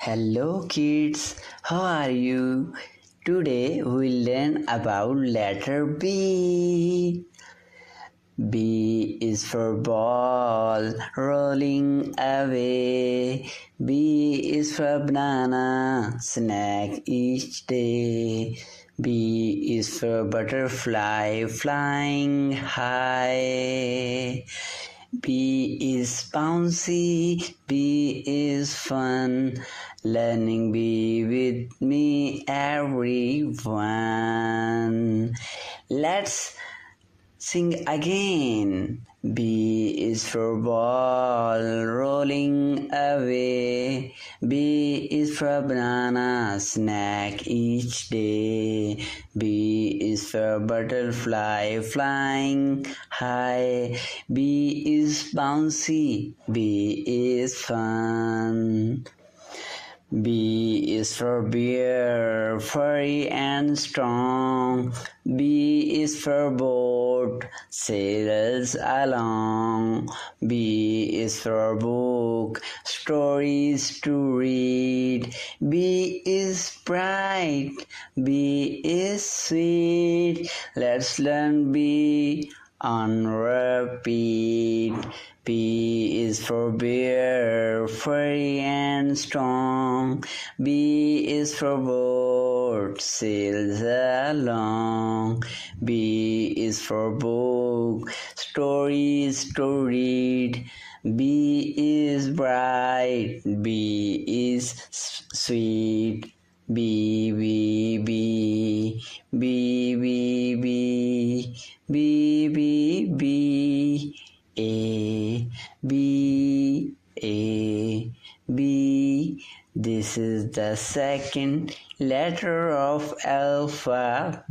Hello kids, how are you? Today we'll learn about letter B. B is for ball, rolling away. B is for banana, snack each day. B is for butterfly, flying high. B is bouncy, B is fun. Learning B with me, everyone. Let's sing again. B is for ball, rolling away. B is for banana, snack each day. B is for butterfly, flying high. B is bouncy, B is fun. B is for bear, furry and strong. B is for boat, sails along. B is for book, stories to read. B is bright, B is sweet. Let's learn B on repeat. B is for bear, furry and strong. B is for boat, sails along. B is for book, stories to read. B is bright, B is sweet. B, B, B, B, B, B, B, B, B. A, B, A, B. This is the second letter of alphabet.